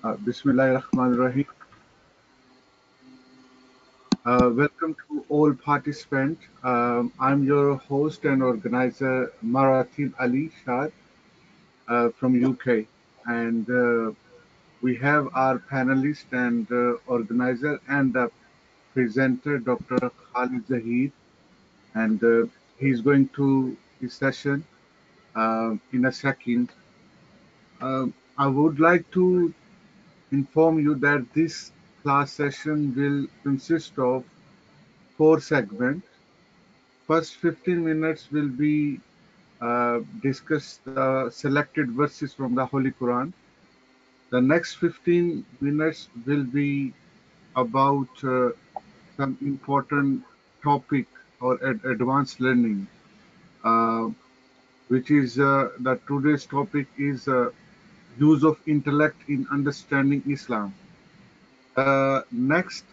Bismillahirrahmanirrahim. Welcome to all participants. I'm your host and organizer, Maratib Ali Shah from UK. And we have our panelist and organizer and presenter, Dr. Khalid Zaheer. And he's going to his session in a second. I would like to inform you that this class session will consist of four segments. First 15 minutes will be discuss the selected verses from the Holy Quran. The next 15 minutes will be about some important topic or advanced learning, uh, which is the today's topic is use of intellect in understanding Islam. Next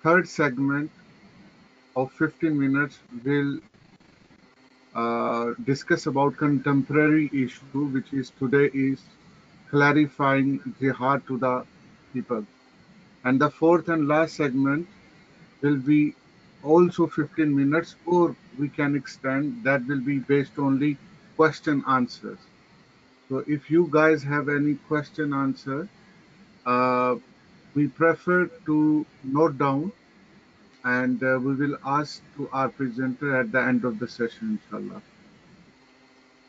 third segment of 15 minutes will discuss about contemporary issue, which is today is clarifying jihad to the people. And the fourth and last segment will be also 15 minutes, or we can extend that will be based only question answers. So if you guys have any question answer, uh, we prefer to note down and we will ask to our presenter at the end of the session, inshallah.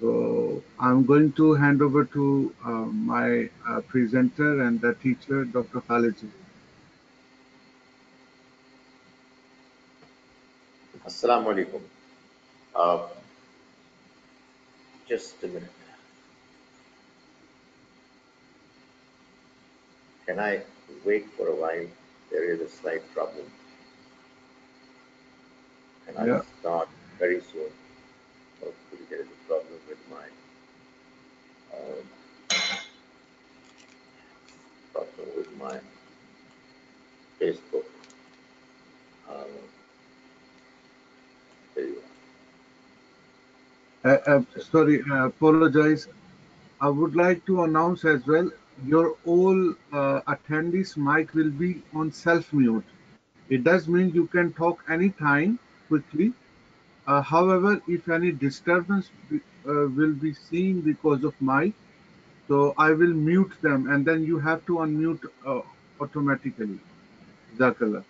So I'm going to hand over to my presenter and the teacher, Dr. Khalid. Assalamu alaikum. Uh, just a minute. Can I wait for a while? There is a slight problem, and I'll Yeah. start very soon. Hopefully, there is a problem with my uh, Facebook. Uh, there you are. Sorry, apologize. I would like to announce as well, your all attendees mic will be on self-mute. It does mean you can talk anytime quickly. However, if any disturbance will be seen because of mic, so I will mute them and then you have to unmute automatically. Jazakallah.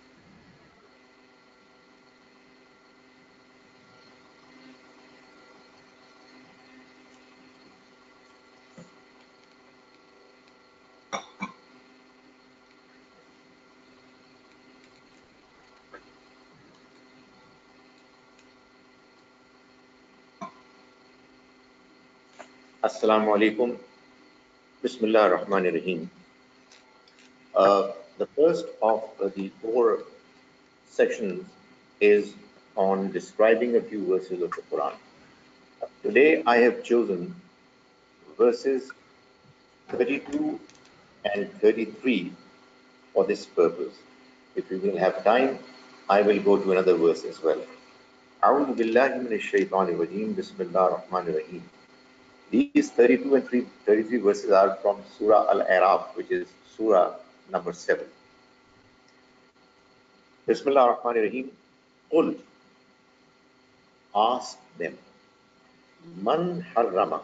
Assalamu alaikum. Bismillah ar-Rahman ar-Rahim. The first of the four sections is on describing a few verses of the Quran. Today I have chosen verses 32 and 33 for this purpose. If we will have time, I will go to another verse as well. أعوذ بالله من الشيطان الرجيم بسم الله الرحمن الرحيم. These 32 and 33 verses are from Surah Al-Araf, which is Surah number 7. Bismillah ar-Rahman ar-Rahim. Qul, ask them, Man harrama,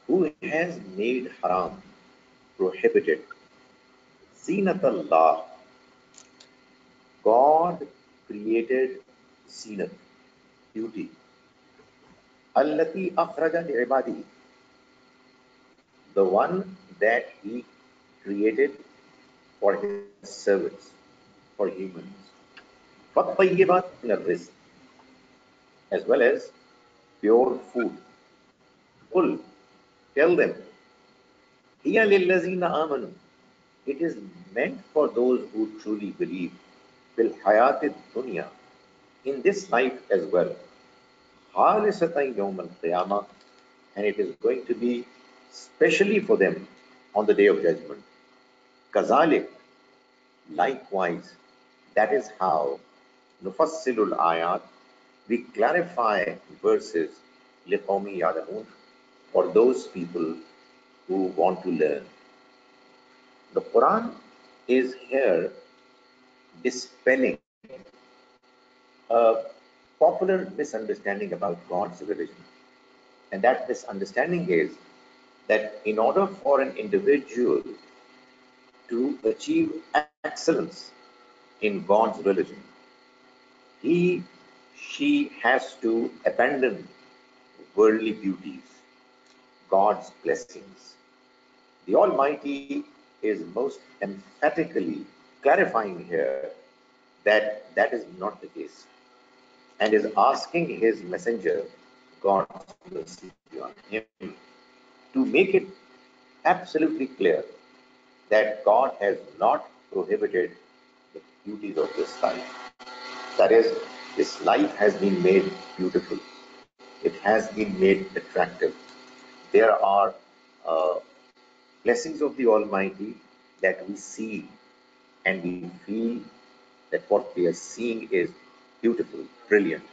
who has made haram, prohibited, Zinat Allah, God created zinat, beauty, Allati akhraja li'ibadi, the one that he created for his servants, for humans. وَالطَّيِّبَاتِ مِنَ الرِّزْقِ, as well as pure food. Qul, tell them, هِيَ لِلَّذِينَ آمَنُوا, it is meant for those who truly believe. فِي dunya, in this life as well. خَالِصَةً يَوْمَ الْقِيَامَةِ, and it is going to be specially for them on the day of judgment. Kazalik, likewise, that is how Nufassilul Ayat, we clarify verses liqawmi ya'lamun, for those people who want to learn. The Quran is here dispelling a popular misunderstanding about God's religion. And that misunderstanding is that in order for an individual to achieve excellence in God's religion, he, she has to abandon worldly beauties, God's blessings. The Almighty is most emphatically clarifying here that that is not the case and is asking his messenger, God's mercy be on him, to make it absolutely clear that God has not prohibited the beauties of this life. That is, this life has been made beautiful, it has been made attractive. There are uh, blessings of the Almighty that we see and we feel that what we are seeing is beautiful, brilliant.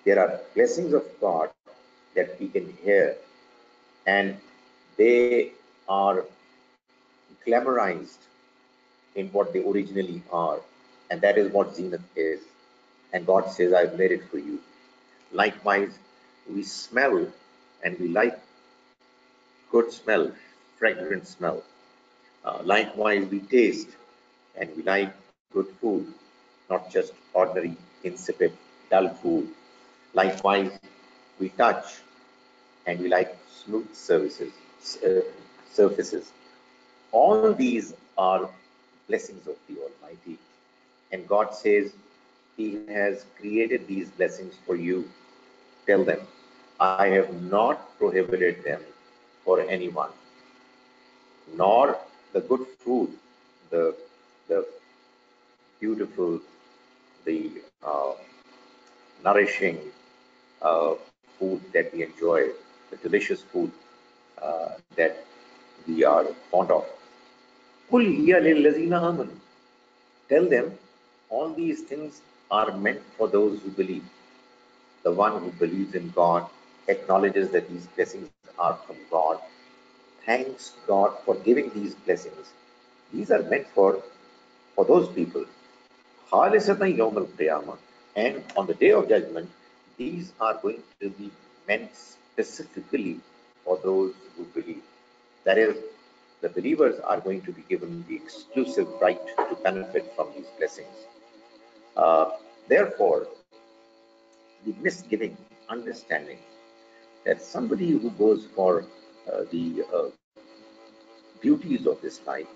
There are blessings of God that we can hear, and they are glamorized in what they originally are, and that is what zenith is. And God says, I've made it for you. Likewise, we smell and we like good smell, fragrant smell. Likewise, we taste and we like good food, not just ordinary, insipid, dull food. Likewise, we touch and we like smooth surfaces. All these are blessings of the Almighty. And God says, He has created these blessings for you. Tell them, I have not prohibited them for anyone, nor the good food, the, the beautiful, the nourishing food that we enjoy, the delicious food that we are fond of. قُلْ هِيَ لِلَّذِينَ آمَنُوا. Tell them all these things are meant for those who believe. The one who believes in God acknowledges that these blessings are from God, thanks God for giving these blessings. These are meant for those people. خَالِصَةً يَوْمَ الْقِيَامَةِ. And on the day of judgment, these are going to be meant specifically for those who believe. That is, the believers are going to be given the exclusive right to benefit from these blessings. Therefore, the misgiving understanding that somebody who goes for the beauties of this life,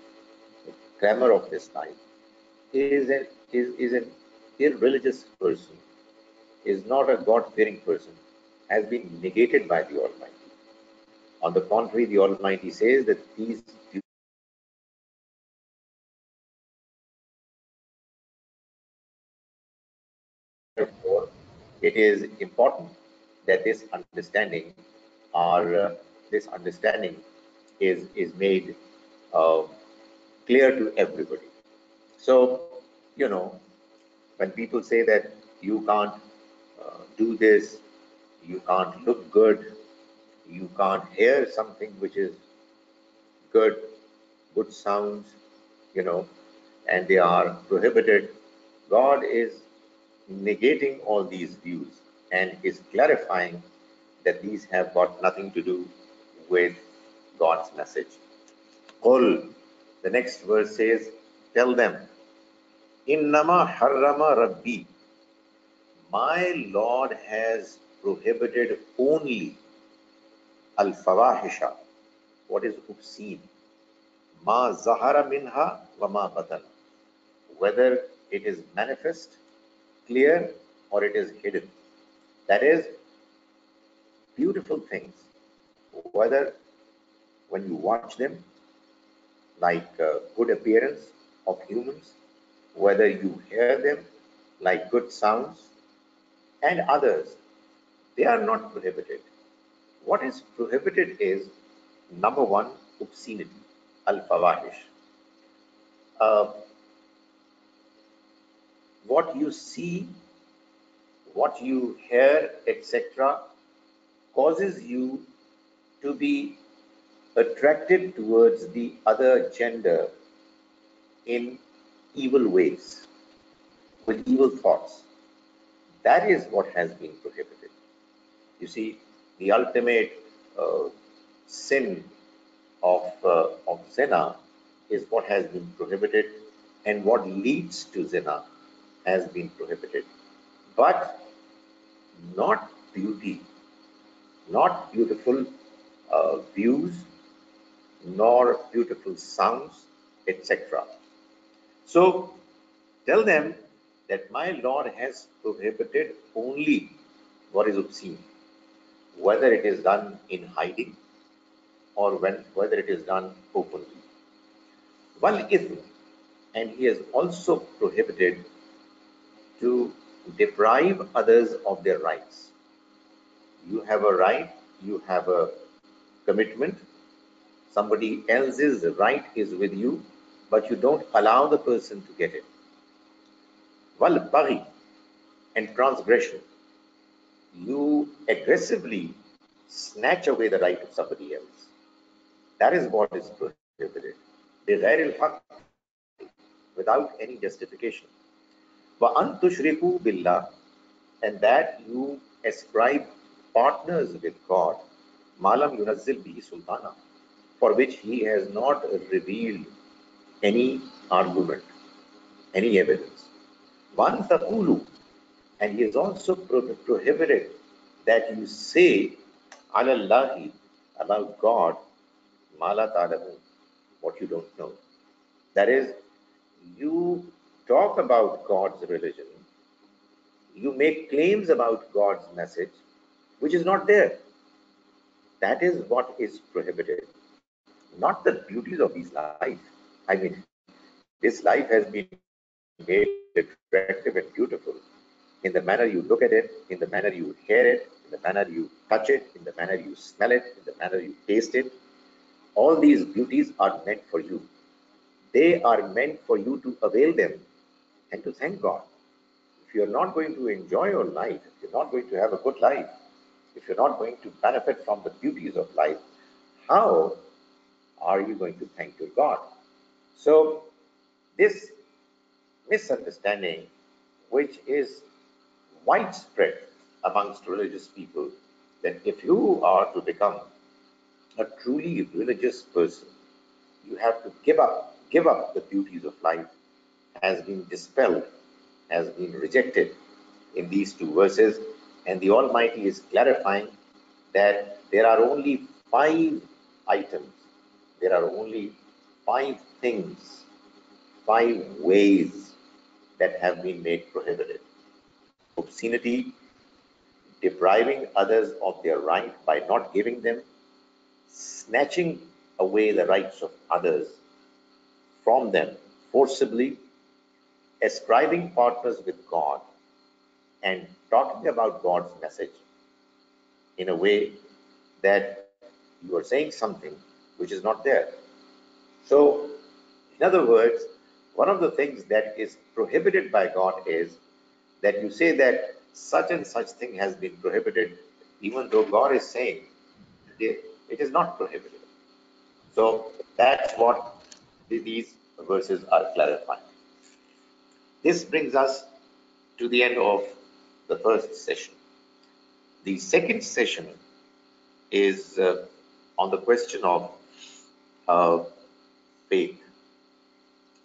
the glamour of this life, is an irreligious person, is not a God-fearing person, has been negated by the Almighty. On the contrary, the Almighty says that these therefore it is important that this understanding is made uh, clear to everybody. So, you know, when people say that you can't do this, you can't look good, you can't hear something which is good, good sounds, you know, and they are prohibited, God is negating all these views and is clarifying that these have got nothing to do with God's message. Qul, the next verse says, tell them, Innama harrama Rabbi, my Lord has prohibited only al fawahisha, what is obscene, ma zahara minha wa ma batan, whether it is manifest, clear, or it is hidden. That is, beautiful things, whether when you watch them, like good appearance of humans, whether you hear them, like good sounds, and others, they are not prohibited. What is prohibited is number one, obscenity, al fawahish. Uh, what you see, what you hear, etc., causes you to be attracted towards the other gender in evil ways, with evil thoughts. That is what has been prohibited. You see, the ultimate sin of zina is what has been prohibited, and what leads to zina has been prohibited. But not beauty, not beautiful views, nor beautiful sounds, etc. So tell them that my Lord has prohibited only what is obscene, whether it is done in hiding or whether it is done openly. One ithm, and he has also prohibited to deprive others of their rights. You have a right, you have a commitment, somebody else's right is with you, but you don't allow the person to get it. Wal baghi, and transgression. You aggressively snatch away the right of somebody else. That is what is prohibited. بغير الحق, without any justification. وأن تشركوا بالله, and that you ascribe partners with God, malam yunazzil bihi sultana, for which he has not revealed any argument, any evidence. One taqulu, and he has also prohibited that you say alallahi, about God, mala ta'lamun, what you don't know. That is, you talk about God's religion, you make claims about God's message, which is not there. That is what is prohibited, not the beauties of this life. I mean, this life has been made attractive and beautiful in the manner you look at it, in the manner you hear it, in the manner you touch it, in the manner you smell it, in the manner you taste it. All these beauties are meant for you. They are meant for you to avail them and to thank God. If you're not going to enjoy your life, if you're not going to have a good life, if you're not going to benefit from the beauties of life, how are you going to thank your God? So, this misunderstanding, which is widespread amongst religious people, that if you are to become a truly religious person, you have to give up the beauties of life, has been dispelled, has been rejected in these two verses, and the Almighty is clarifying that there are only five items, there are only five things, five ways that have been made prohibited: obscenity, depriving others of their right by not giving them, snatching away the rights of others from them forcibly, ascribing partners with God, and talking about God's message in a way that you are saying something which is not there. So, in other words, one of the things that is prohibited by God is that you say that such and such thing has been prohibited, even though God is saying it is not prohibited. So, that's what these verses are clarifying. This brings us to the end of the first session. The second session is on the question of uh, faith.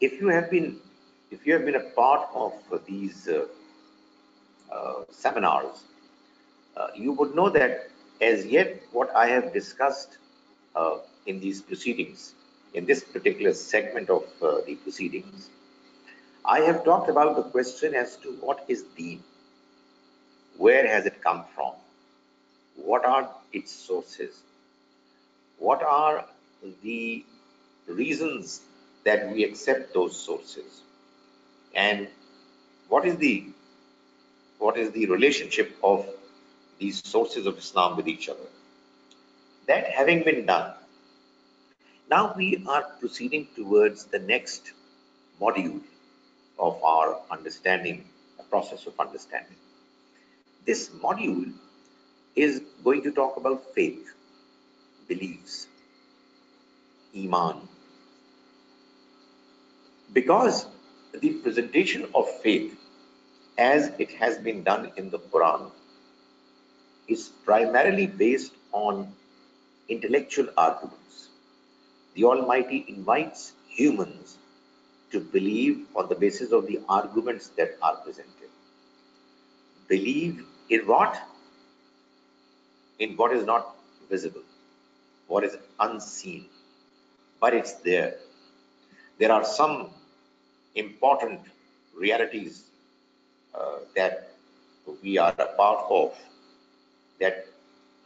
If you have been, if you have been a part of these seminars, you would know that as yet what I have discussed in these proceedings, in this particular segment of the proceedings, I have talked about the question as to what is deen, where has it come from, what are its sources, what are the reasons that we accept those sources, and what is the relationship of these sources of Islam with each other. That having been done, now we are proceeding towards the next module of our understanding, a process of understanding. This module is going to talk about faith, beliefs, iman, Because the presentation of faith as it has been done in the Quran is primarily based on intellectual arguments. The Almighty invites humans to believe on the basis of the arguments that are presented. Believe in what? In what is not visible, what is unseen, but it's there. There are some important realities that we are a part of, that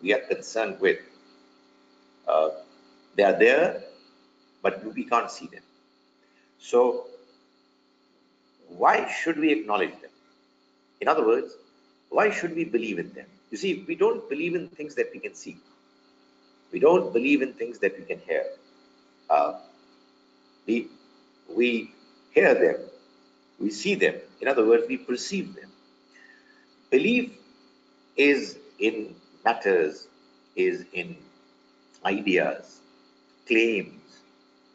we are concerned with. Uh, they are there, but we can't see them. So, why should we acknowledge them? In other words, why should we believe in them? You see, we don't believe in things that we can see. We don't believe in things that we can hear. Uh, we, we hear them, we see them. In other words, we perceive them. Belief is in matters, is in ideas, claims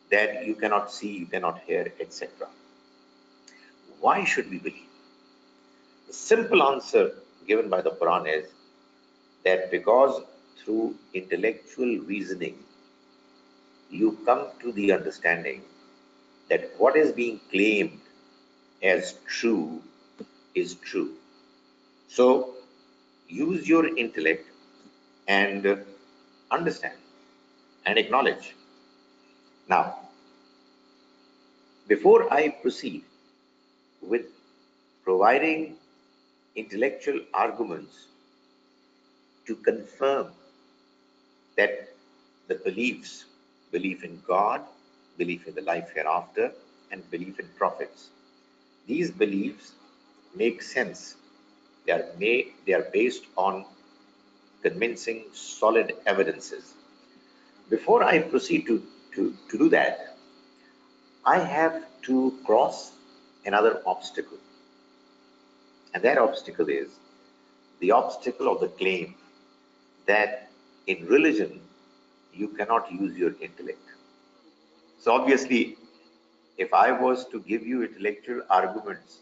that you cannot see, you cannot hear, etc. Why should we believe? The simple answer given by the Quran is that because through intellectual reasoning, you come to the understanding that what is being claimed as true is true. So use your intellect and understand and acknowledge. Now, before I proceed with providing intellectual arguments to confirm that the beliefs, belief in God, belief in the life hereafter, and belief in prophets, these beliefs make sense. They are based on convincing, solid evidences. Before I proceed to do that, I have to cross another obstacle. And that obstacle is the obstacle of the claim that in religion you cannot use your intellect. So obviously, if I was to give you intellectual arguments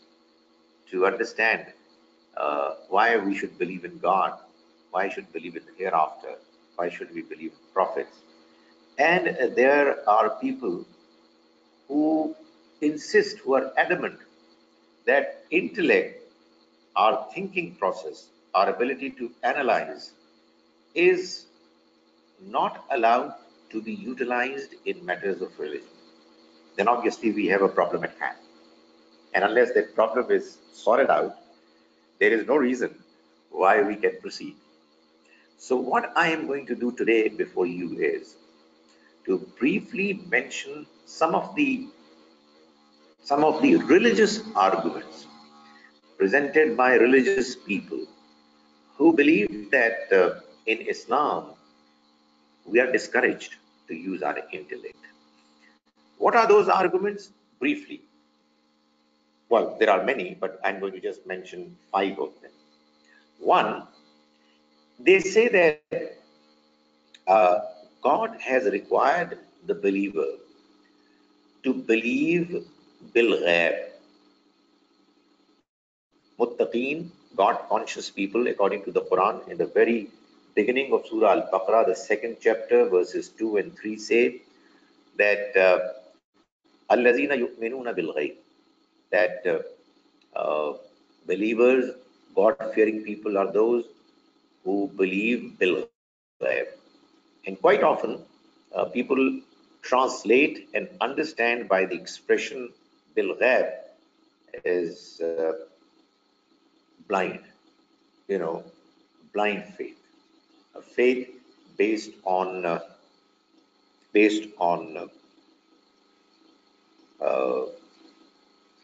to understand why we should believe in God, why should we believe in the hereafter, why should we believe in prophets, and there are people who insist, who are adamant that intellect, our thinking process, our ability to analyze, is not allowed to be utilized in matters of religion, then obviously we have a problem at hand. And unless that problem is sorted out, there is no reason why we can proceed. So, what I am going to do today before you is to briefly mention some of the religious arguments presented by religious people who believe that in Islam we are discouraged to use our intellect. What are those arguments? Briefly. Well, there are many, but I'm going to just mention 5 of them. One, they say that God has required the believer to believe bil ghaib. Muttaqeen, God conscious people, according to the Quran, in the very beginning of Surah Al Baqarah, the second chapter, verses 2 and 3 say that Allazina yu'minuna bil ghaib, that believers, God fearing people are those who believe bil ghaib. And quite often, people translate and understand by the expression bil ghaib is blind, you know, blind faith, a faith based on uh,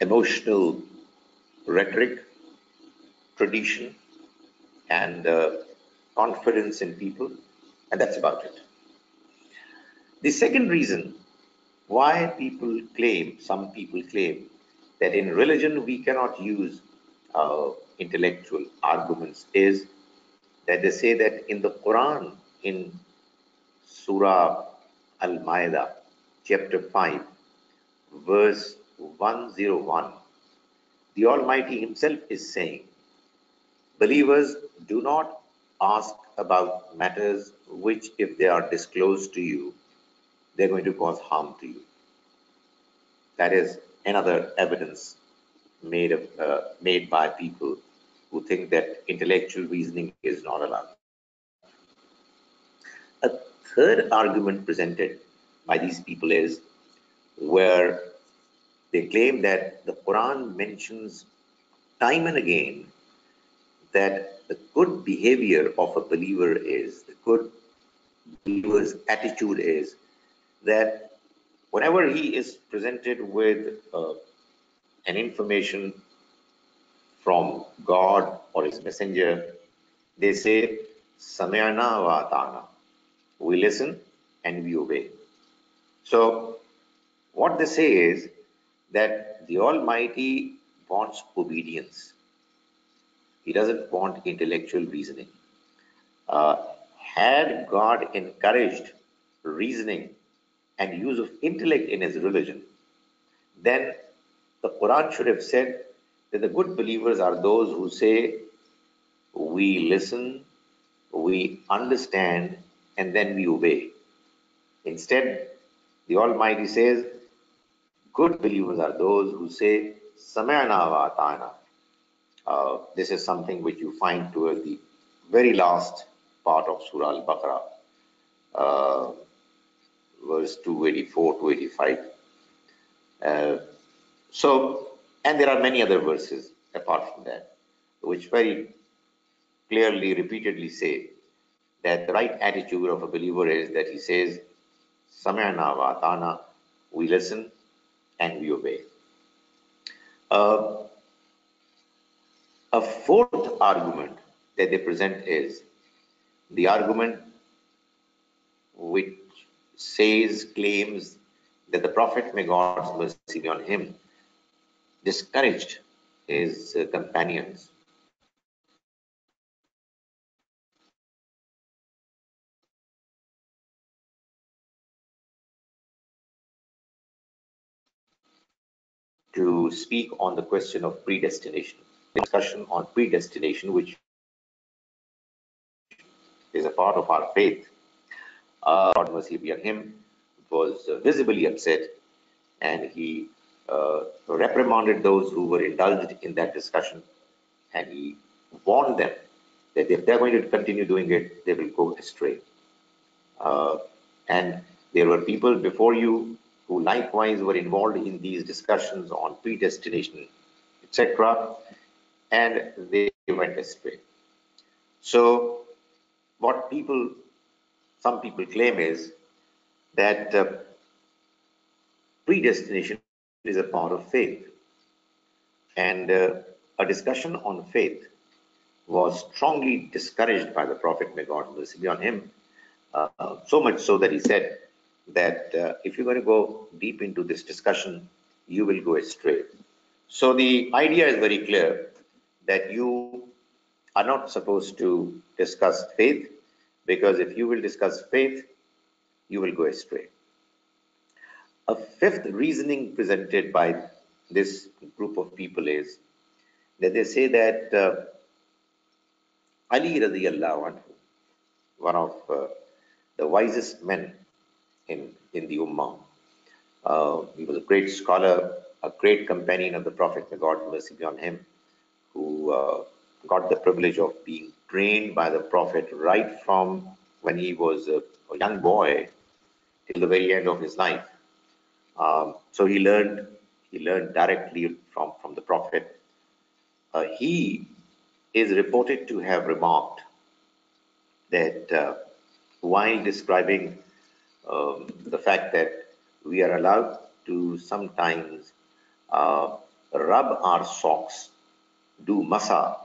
emotional rhetoric, tradition, and confidence in people, and that's about it. The second reason why some people claim that in religion we cannot use intellectual arguments is that they say that in the Quran, in Surah Al-Ma'idah, chapter 5, verse 101, the Almighty Himself is saying, believers, do not ask about matters which, if they are disclosed to you, they're going to cause harm to you. That is another evidence made by people who think that intellectual reasoning is not allowed. A third argument presented by these people is where they claim that the Quran mentions time and again that the good behavior of a believer is, the good believer's attitude is that whenever he is presented with an information from God or his messenger, they say, Samayana wa atana. We listen and we obey. So, what they say is that the Almighty wants obedience. He doesn't want intellectual reasoning. Uh, had God encouraged reasoning and use of intellect in his religion, then the Quran should have said that the good believers are those who say, we listen, we understand, and then we obey. Instead, the Almighty says, good believers are those who say, Samayana wa ata'ana. This is something which you find toward the very last part of Surah Al-Baqarah, uh, verse 284 to 85. Uh, so, and there are many other verses apart from that, which very clearly, repeatedly say that the right attitude of a believer is that he says, Samayana wa ata'ana, we listen and we obey. Uh, a fourth argument that they present is the argument which claims that the Prophet, may God's mercy be on him, discouraged his companions to speak on the question of predestination. Discussion on predestination, which is a part of our faith. God mercy be on him, was visibly upset, and he reprimanded those who were indulged in that discussion, and he warned them that if they're going to continue doing it, they will go astray. Uh, and there were people before you who likewise were involved in these discussions on predestination, etc., and they went astray. So, what some people claim is that predestination is a part of faith, and a discussion on faith was strongly discouraged by the Prophet, may God mercy be on him, so much so that he said that if you're going to go deep into this discussion, you will go astray. So the idea is very clear that you are not supposed to discuss faith, because if you will discuss faith, you will go astray. A fifth reasoning presented by this group of people is that they say that Ali radiallahu anhu, one of the wisest men in the Ummah, he was a great scholar, a great companion of the Prophet, may God mercy be on him, who got the privilege of being trained by the Prophet right from when he was a young boy till the very end of his life. So he learned directly from the Prophet. He is reported to have remarked that while describing the fact that we are allowed to sometimes rub our socks, do masa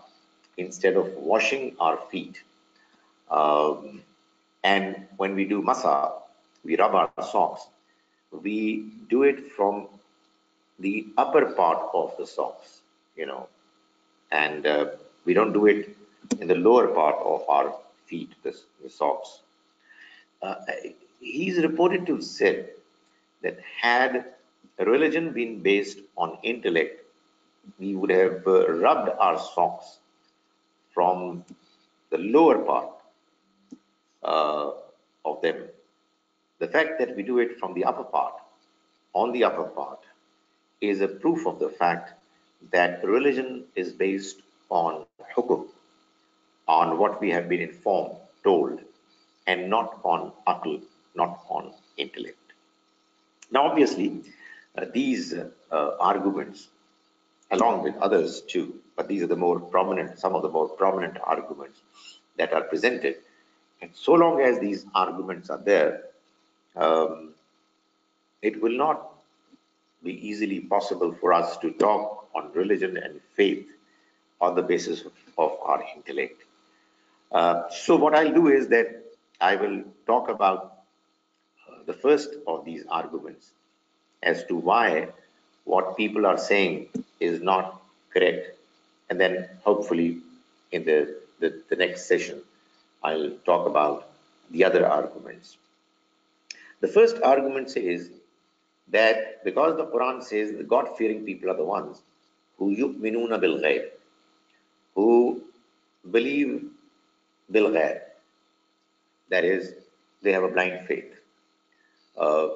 instead of washing our feet. And when we do masa, we rub our socks, we do it from the upper part of the socks, and we don't do it in the lower part of our feet, the socks. Uh, he's reported to have said that had religion been based on intellect, we would have rubbed our socks from the lower part uh, of them. The fact that we do it from the upper part, on the upper part, is a proof of the fact that religion is based on hukum, on what we have been informed, told, and not on akal, not on intellect. Now, obviously, these arguments, along with others too, but these are the more prominent, some of the more prominent arguments that are presented. And so long as these arguments are there, um, it will not be easily possible for us to talk on religion and faith on the basis of our intellect. So, what I'll do is that I will talk about the first of these arguments as to why what people are saying is not correct. And then hopefully in the next session, I'll talk about the other arguments. The first argument says that because the Quran says the God fearing people are the ones who yu'minuna bil ghaib, who believe bil ghaib, that is, they have a blind faith.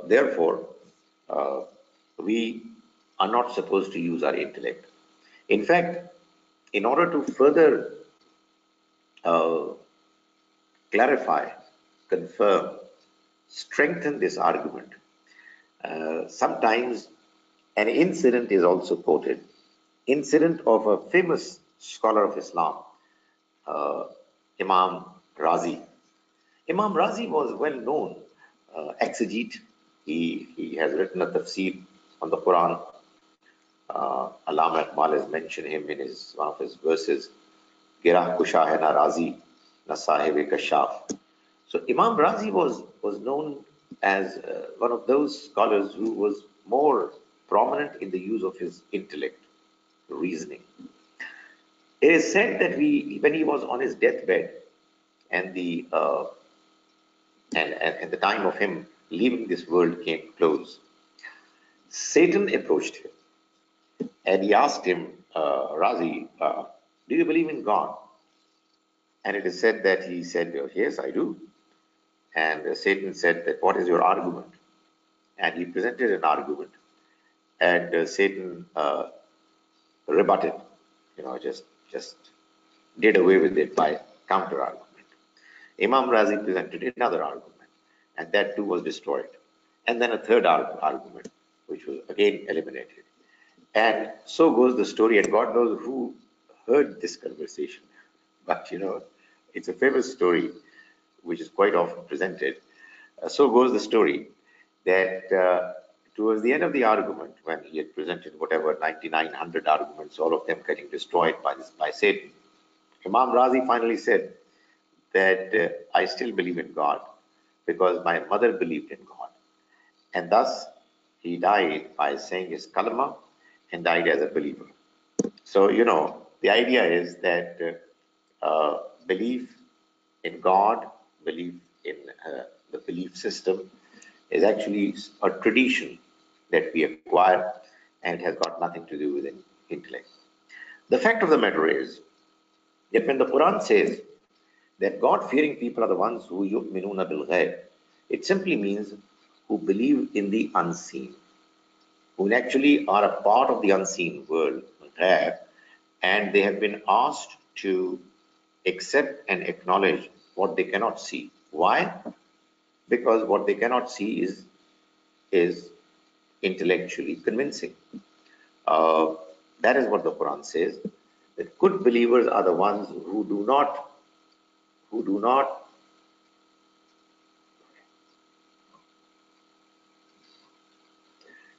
Therefore, uh, we are not supposed to use our intellect. In fact, in order to further uh, clarify, confirm, strengthen this argument, sometimes an incident is also quoted. Incident of a famous scholar of Islam, uh, Imam Razi. Imam Razi was well known exegete. He has written a tafsir on the Quran. Allama Iqbal has mentioned him in one of his verses. Girah kusha hai na Razi, na sahib kashaf. So Imam Razi was known as one of those scholars who was more prominent in the use of his intellect, reasoning. It is said that when he was on his deathbed and and the time of him leaving this world came close, Satan approached him and he asked him, Razi, do you believe in God? And it is said that he said, yes, I do. And Satan said that, what is your argument? And he presented an argument. And Satan rebutted, just did away with it by counter argument. Imam Razi presented another argument, and that too was destroyed. And then a third argument, which was again eliminated. And so goes the story, and God knows who heard this conversation. But it's a famous story which is quite often presented. So goes the story that towards the end of the argument, when he had presented whatever 9,900 arguments, all of them getting destroyed by Satan, Imam Razi finally said that I still believe in God because my mother believed in God. And thus he died by saying his kalma and died as a believer. So, the idea is that belief in God, belief in the belief system is actually a tradition that we acquire, and it has got nothing to do with intellect. The fact of the matter is that when the Quran says that God-fearing people are the ones who yu'minuna bil ghaib, it simply means who believe in the unseen, who actually are a part of the unseen world, ghaib, and they have been asked to accept and acknowledge what they cannot see. Why? Because what they cannot see is intellectually convincing. That is what the Quran says. That good believers are the ones who do not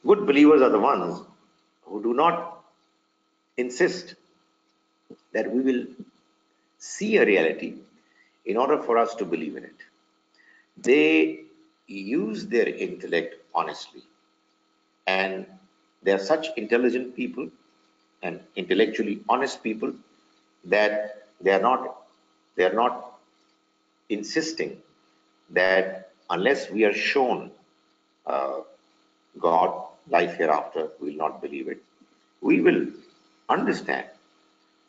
good believers are the ones who do not insist that we will see a reality in order for us to believe in it. They use their intellect honestly, and they are such intelligent people and intellectually honest people that they are not insisting that unless we are shown uh, God, life hereafter, we will not believe it. We will understand,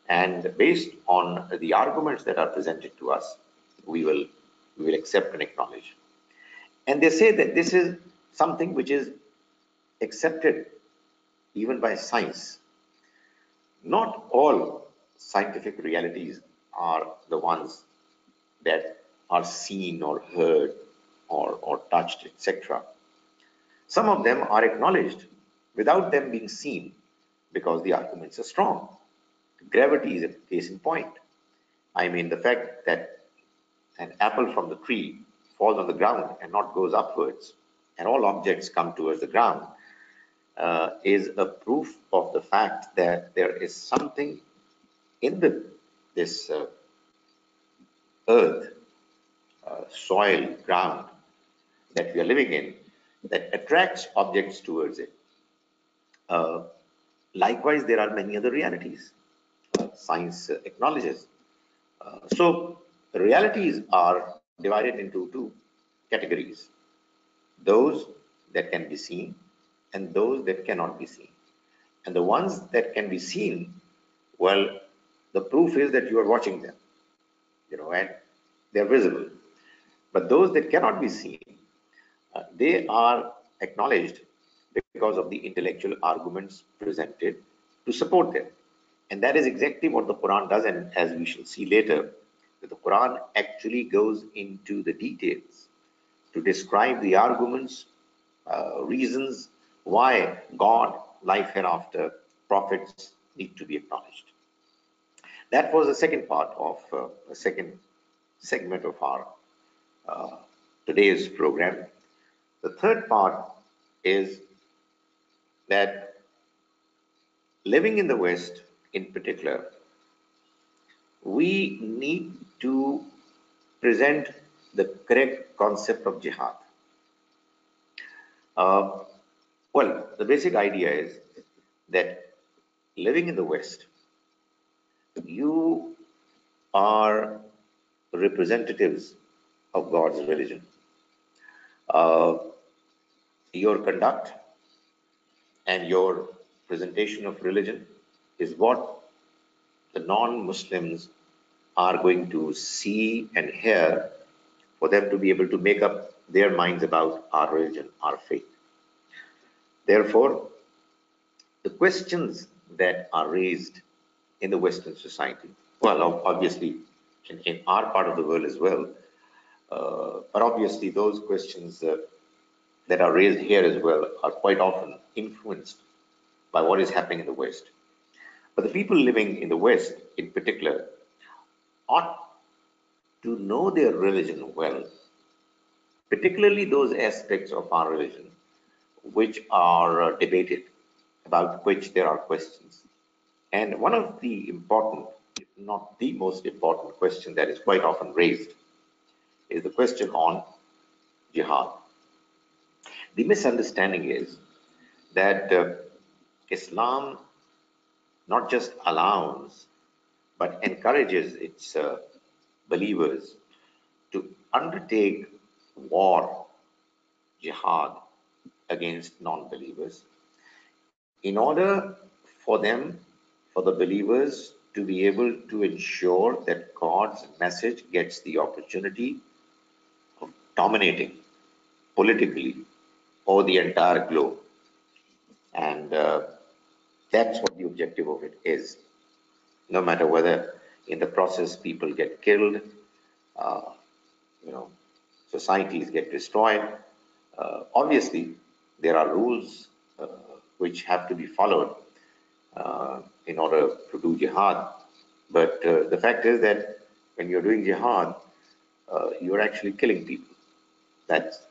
and based on the arguments that are presented to us, we will we will accept and acknowledge. And they say that this is something which is accepted even by science. Not all scientific realities are the ones that are seen or heard or touched, etc. Some of them are acknowledged without them being seen because the arguments are strong. Gravity is a case in point. I mean, the fact that an apple from the tree falls on the ground and not goes upwards, and all objects come towards the ground, is a proof of the fact that there is something in this earth, soil, ground that we are living in that attracts objects towards it. Uh, Likewise, there are many other realities science acknowledges. So, the realities are divided into two categories: those that can be seen and those that cannot be seen. And the ones that can be seen, well, the proof is that you are watching them, and they're visible. But those that cannot be seen, they are acknowledged because of the intellectual arguments presented to support them. And that is exactly what the Quran does. And as we shall see later, that the Quran actually goes into the details to describe the arguments, reasons why God, life hereafter, prophets need to be acknowledged. That was the second part of the second segment of our uh, today's program. The third part is that living in the West, in particular, we need to present the correct concept of jihad. Uh, well, the basic idea is that living in the West, you are representatives of God's religion. Uh, your conduct and your presentation of religion is what the non-Muslims are going to see and hear for them to be able to make up their minds about our religion, our faith. Therefore, the questions that are raised in the Western society, well, obviously in our part of the world as well, but obviously those questions that are raised here as well are quite often influenced by what is happening in the West. But the people living in the West, in particular, ought to know their religion well, particularly those aspects of our religion which are debated, about which there are questions. And one of the important, if not the most important question that is quite often raised is the question on jihad. The misunderstanding is that Islam not just allows but encourages its believers to undertake war, jihad, against non believers in order for them, for the believers, to be able to ensure that God's message gets the opportunity of dominating politically over the entire globe. And that's what the objective of it is. No matter whether in the process people get killed, uh, you know, societies get destroyed. Obviously, there are rules which have to be followed in order to do jihad. But the fact is that when you're doing jihad, you're actually killing people. That's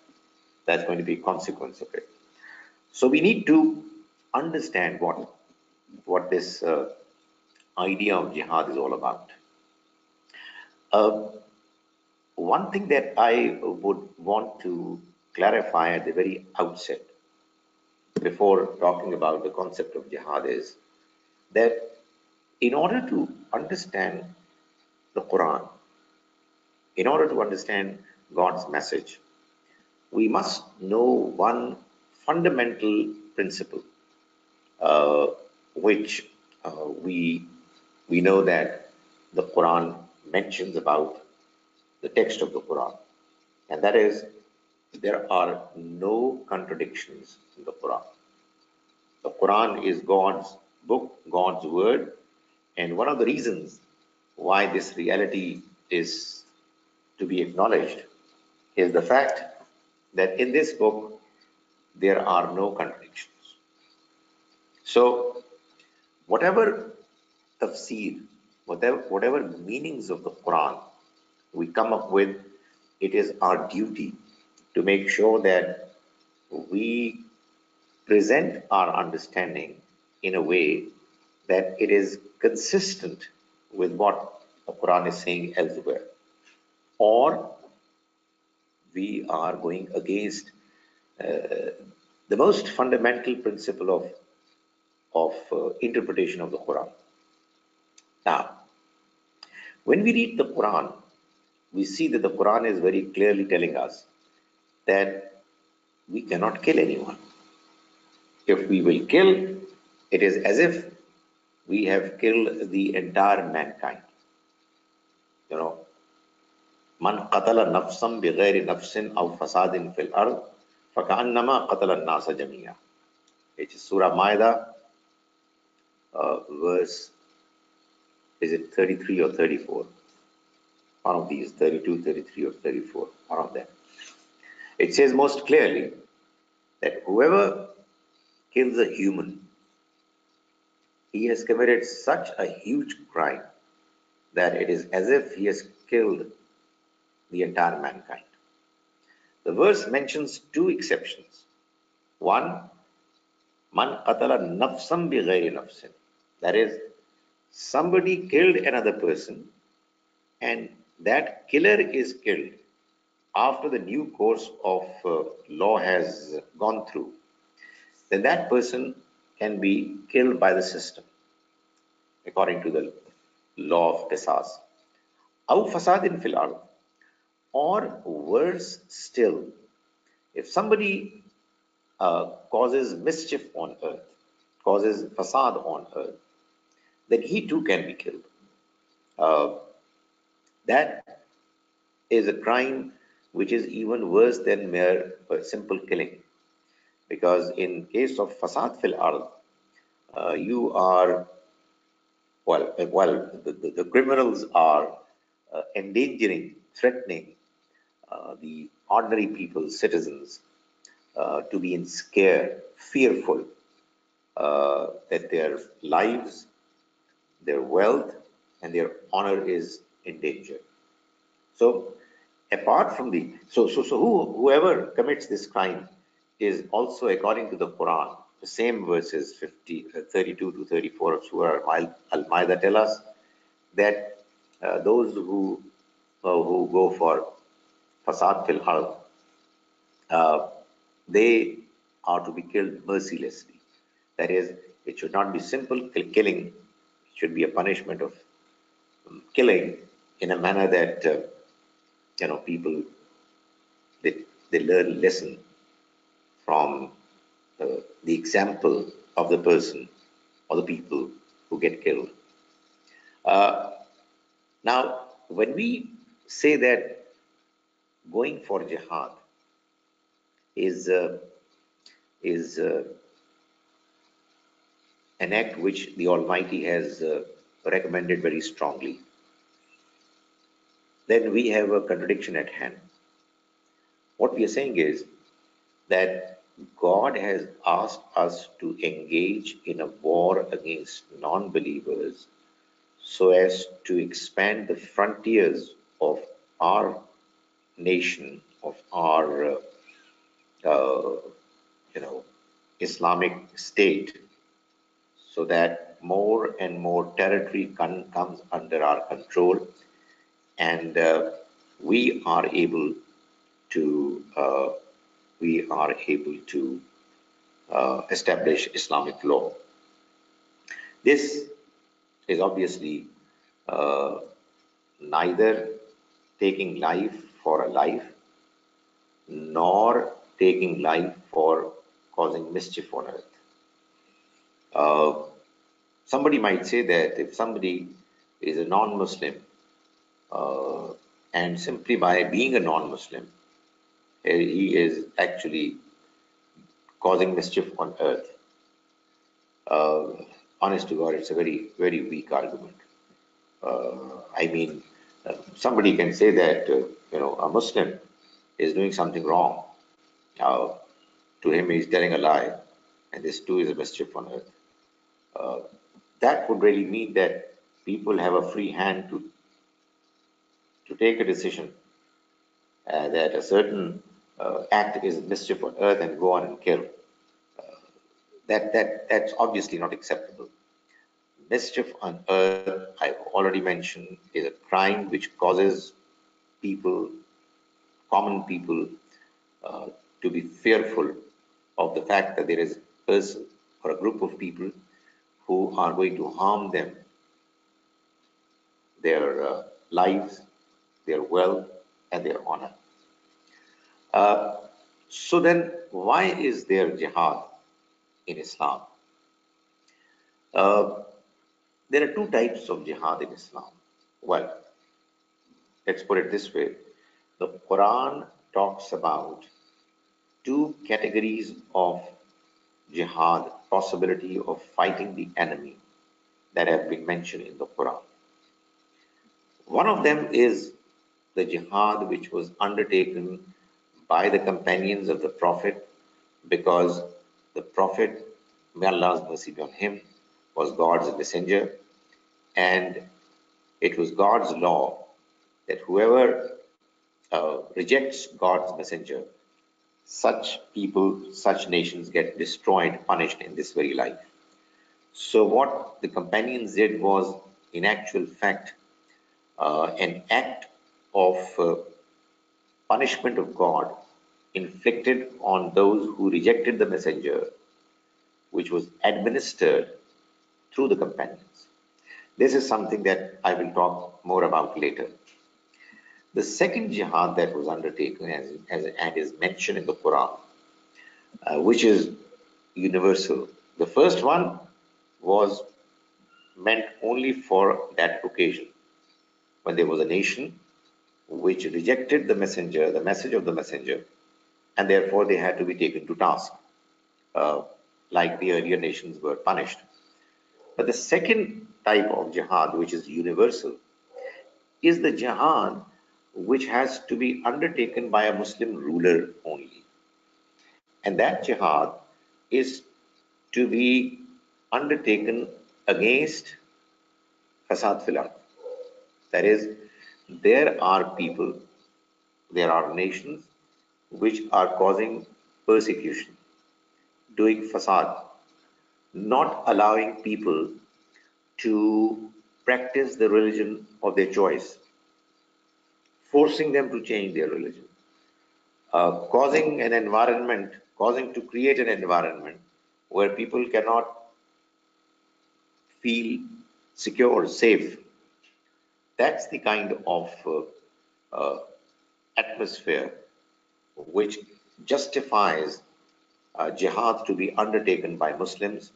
that's going to be a consequence of it. So we need to understand what this idea of jihad is all about. Uh, One thing that I would want to clarify at the very outset, before talking about the concept of jihad, is that in order to understand the Quran, in order to understand God's message, we must know one fundamental principle, uh, which we know that the Quran mentions about the text of the Quran, and that is there are no contradictions in the Quran. The Quran is God's book, God's word, and one of the reasons why this reality is to be acknowledged is the fact that in this book there are no contradictions. So, whatever tafsir, whatever meanings of the Quran we come up with, it is our duty to make sure that we present our understanding in a way that it is consistent with what the Quran is saying elsewhere, or we are going against the most fundamental principle of interpretation of the Quran. Now, when we read the Quran, we see that the Quran is very clearly telling us that we cannot kill anyone. If we will kill, it is as if we have killed the entire mankind. You know, man qatala nafsan bighairi nafsin aw fasadin fil ard fakannama qatala an-nasa jami'a. It is Surah Maida, verse, is it 33 or 34? One of these, 32, 33, or 34, one of them. It says most clearly that whoever kills a human, he has committed such a huge crime that it is as if he has killed the entire mankind. The verse mentions two exceptions. One, man qatala nafsan bighairi nafsin. That is, somebody killed another person and that killer is killed after the new course of law has gone through, then that person can be killed by the system according to the law of qisas. Aw fasadin fil ard, or worse still, if somebody causes mischief on earth, causes fasad on earth, then he too can be killed. Uh, that is a crime which is even worse than mere simple killing. Because in case of fasad fil ard, you are, the criminals are endangering, threatening the ordinary people, citizens, to be in scare, fearful that their lives, their wealth, and their honor is in danger. So, apart from the whoever commits this crime is also, according to the Quran, the same verses 32 to 34 of Surah Al-Maidah tell us that those who go for fasad fil ard, uh, they are to be killed mercilessly. That is, it should not be simple killing. It should be a punishment of killing in a manner that people they, they learn lesson from the example of the person or the people who get killed. Uh, Now, when we say that going for jihad is an act which the Almighty has recommended very strongly, then we have a contradiction at hand. What we are saying is that God has asked us to engage in a war against non believers so as to expand the frontiers of our nation, of our uh, you know, Islamic State, so that more and more territory comes under our control, and we are able to establish Islamic law. This is obviously uh, neither taking life for a life nor taking life for causing mischief on earth. Uh, Somebody might say that if somebody is a non-Muslim, uh, and simply by being a non-Muslim, he is actually causing mischief on earth. Uh, Honest to God, it's a very, very weak argument. I mean, somebody can say that a Muslim is doing something wrong. Uh, to him, he's telling a lie, and this too is a mischief on earth. Uh, that would really mean that people have a free hand to take a decision that a certain act is mischief on earth and go on and kill. That's obviously not acceptable. Mischief on earth, I've already mentioned, is a crime which causes people, common people, uh, to be fearful of the fact that there is a person or a group of people who are going to harm them, their lives, their wealth, and their honor. Uh, so then, why is there jihad in Islam? Uh, there are two types of jihad in Islam. Well, let's put it this way. The Quran talks about two categories of jihad, possibility of fighting the enemy that have been mentioned in the Quran. One of them is the jihad which was undertaken by the companions of the Prophet because the Prophet, may Allah's mercy be on him, was God's messenger, and it was God's law that whoever rejects God's messenger, such people, such nations get destroyed, punished in this very life. So, what the companions did was, in actual fact, an act of punishment of God inflicted on those who rejected the messenger, which was administered through the companions. This is something that I will talk more about later. The second jihad that was undertaken and is mentioned in the Quran, which is universal. The first one was meant only for that occasion when there was a nation which rejected the messenger, the message of the messenger, and therefore they had to be taken to task, uh, like the earlier nations were punished. But the second type of jihad, which is universal, is the jihad which has to be undertaken by a Muslim ruler only. And that jihad is to be undertaken against fasad fil ard. That is, there are people, there are nations which are causing persecution, doing fasad, not allowing people to practice the religion of their choice, forcing them to change their religion, causing to create an environment where people cannot feel secure, safe. That's the kind of uh, atmosphere which justifies jihad to be undertaken by Muslims.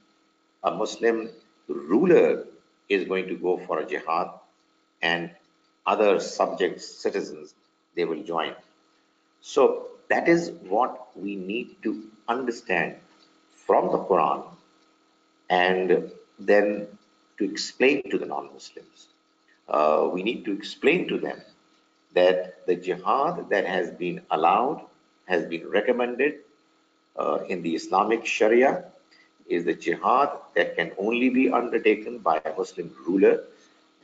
A Muslim ruler is going to go for a jihad, and other subjects, citizens, they will join. So that is what we need to understand from the Quran and then to explain to the non-Muslims. We need to explain to them that the jihad that has been allowed, has been recommended in the Islamic Sharia is the jihad that can only be undertaken by a Muslim ruler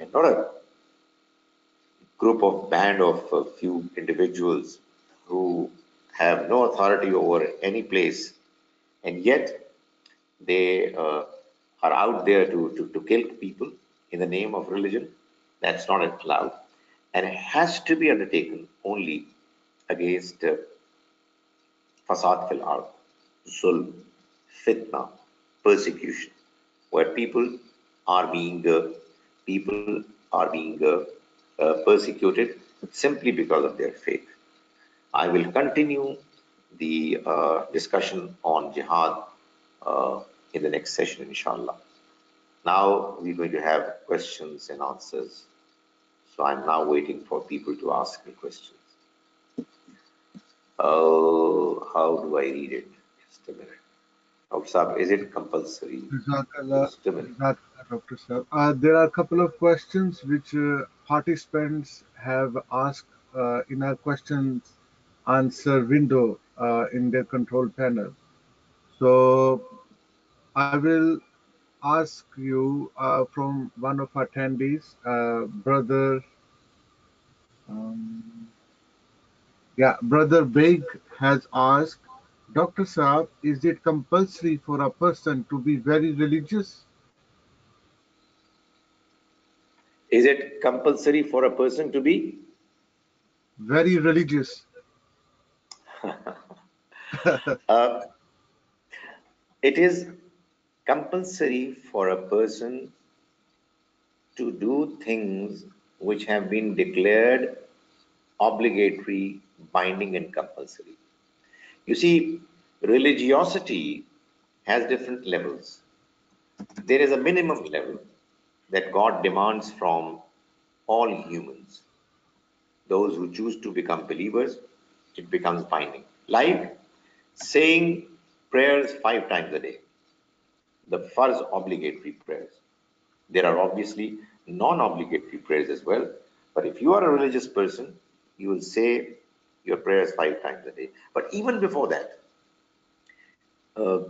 and not a group of band of a few individuals who have no authority over any place, and yet they are out there to kill people in the name of religion. That's not allowed. And it has to be undertaken only against fasad fil ard, zulm, fitna, persecution, where people are being persecuted simply because of their faith. I will continue the discussion on jihad in the next session, inshallah. Now we're going to have questions and answers. So I'm now waiting for people to ask me questions. Oh, how do I read it? Just a minute. Sab, is it compulsory? Jazakallah, Just a minute. Jazakallah, Dr. Sir. There are a couple of questions which participants have asked in our questions answer window in their control panel. So I will ask you from one of our attendees, brother. Um, Brother Beg has asked, Dr. Saab, is it compulsory for a person to be very religious? Is it compulsory for a person to be? Very religious. Uh, it is compulsory for a person to do things which have been declared obligatory, binding, and compulsory. You see, religiosity has different levels. There is a minimum level that God demands from all humans. Those who choose to become believers, it becomes binding. Like saying prayers 5 times a day, the farz obligatory prayers. There are obviously non obligatory prayers as well. But if you are a religious person, you will say your prayers 5 times a day. But even before that, uh,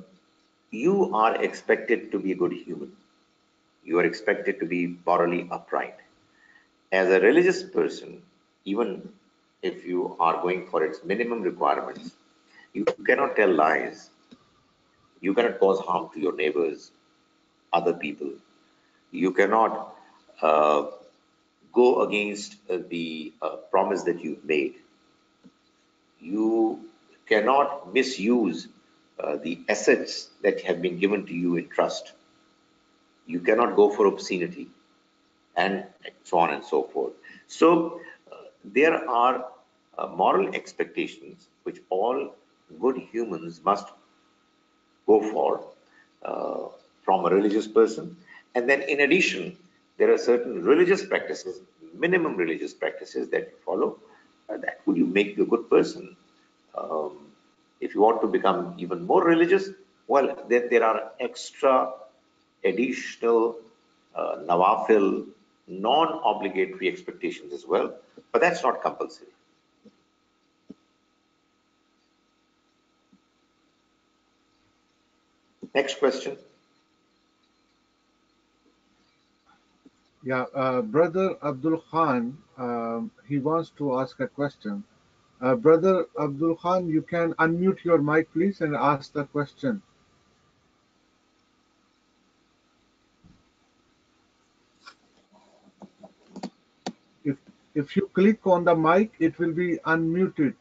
you are expected to be a good human. You are expected to be morally upright. As a religious person, even if you are going for its minimum requirements, you cannot tell lies. You cannot cause harm to your neighbors, other people. You cannot uh, go against the promise that you've made. You cannot misuse the assets that have been given to you in trust. You cannot go for obscenity and so on and so forth. So, there are moral expectations which all good humans must go for uh, from a religious person. And then, in addition, there are certain religious practices, minimum religious practices that you follow. That will you make you a good person. Um, if you want to become even more religious, well, then there are extra, additional, nawafil, non-obligatory expectations as well. But that's not compulsory. Next question. Brother Abdul Khan, he wants to ask a question. Brother Abdul Khan, you can unmute your mic, please, and ask the question. If if you click on the mic, it will be unmuted.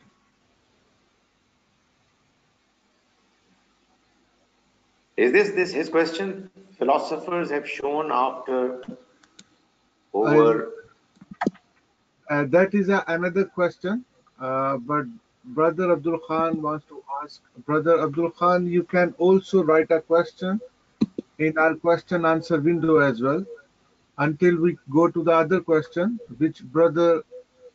Is this his question? Philosophers have shown after Uh, over. that is another question. But Brother Abdul Khan wants to ask, Brother Abdul Khan, you can also write a question in our question answer window as well until we go to the other question, which Brother